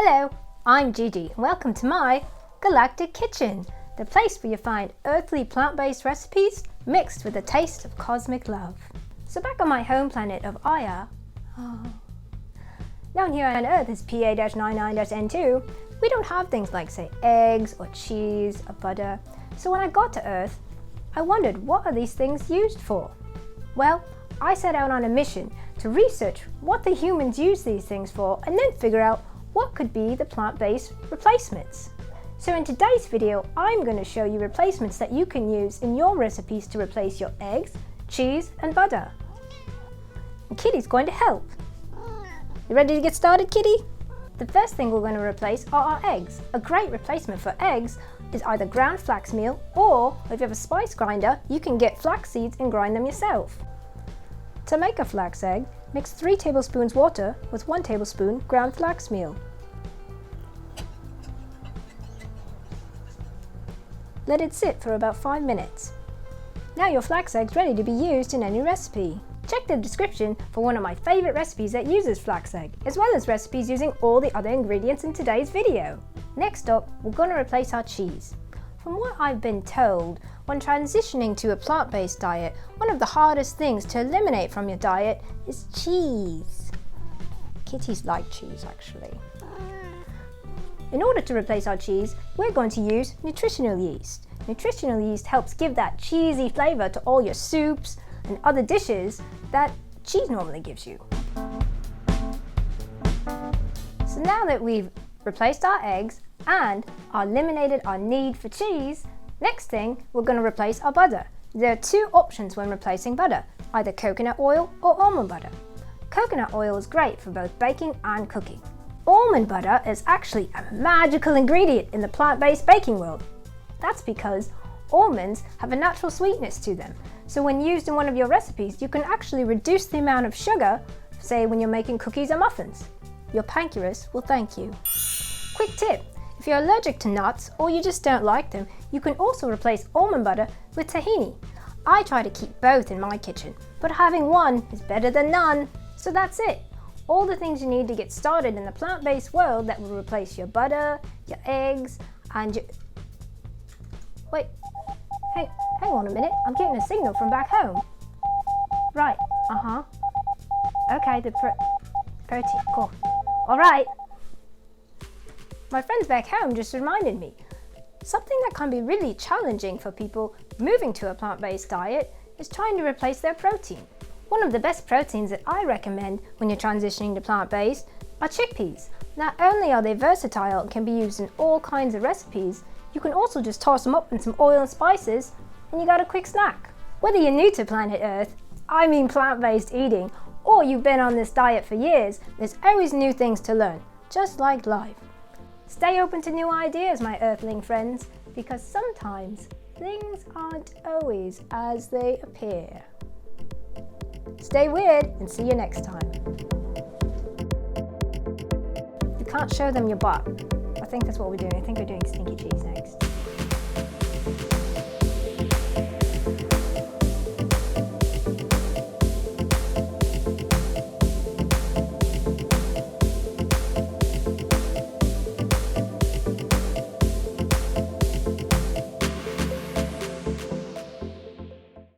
Hello, I'm Gigi and welcome to my Galactic Kitchen, the place where you find earthly plant-based recipes mixed with a taste of cosmic love. So back on my home planet of Aya, down here on Earth is PA-99-N2, we don't have things like say eggs or cheese or butter. So when I got to Earth, I wondered, what are these things used for? Well, I set out on a mission to research what the humans use these things for and then figure out what could be the plant-based replacements. So in today's video, I'm going to show you replacements that you can use in your recipes to replace your eggs, cheese and butter. And Kitty's going to help. You ready to get started, Kitty? The first thing we're going to replace are our eggs. A great replacement for eggs is either ground flax meal, or if you have a spice grinder, you can get flax seeds and grind them yourself. To make a flax egg, mix 3 tablespoons water with 1 tablespoon ground flax meal. Let it sit for about 5 minutes. Now your flax egg's ready to be used in any recipe. Check the description for one of my favourite recipes that uses flax egg, as well as recipes using all the other ingredients in today's video. Next up, we're going to replace our cheese. From what I've been told, when transitioning to a plant-based diet, one of the hardest things to eliminate from your diet is cheese. Kitties like cheese, actually. In order to replace our cheese, we're going to use nutritional yeast. Nutritional yeast helps give that cheesy flavour to all your soups and other dishes that cheese normally gives you. So now that we've replaced our eggs and eliminated our need for cheese, next thing we're going to replace our butter. There are 2 options when replacing butter, either coconut oil or almond butter. Coconut oil is great for both baking and cooking. Almond butter is actually a magical ingredient in the plant-based baking world. That's because almonds have a natural sweetness to them, so when used in one of your recipes, you can actually reduce the amount of sugar, say when you're making cookies or muffins. Your pancreas will thank you. Quick tip, if you're allergic to nuts or you just don't like them, you can also replace almond butter with tahini. I try to keep both in my kitchen, but having one is better than none. So that's it. All the things you need to get started in the plant-based world that will replace your butter, your eggs, and your... Wait, hang on a minute, I'm getting a signal from back home. Right, okay, the protein, cool. All right. My friends back home just reminded me, something that can be really challenging for people moving to a plant-based diet is trying to replace their protein. One of the best proteins that I recommend when you're transitioning to plant-based are chickpeas. Not only are they versatile and can be used in all kinds of recipes, you can also just toss them up in some oil and spices and you got a quick snack. Whether you're new to planet Earth, I mean plant-based eating, or you've been on this diet for years, there's always new things to learn, just like life. Stay open to new ideas, my Earthling friends, because sometimes things aren't always as they appear. Stay weird and see you next time. You can't show them your butt. I think that's what we're doing. I think we're doing stinky cheese next.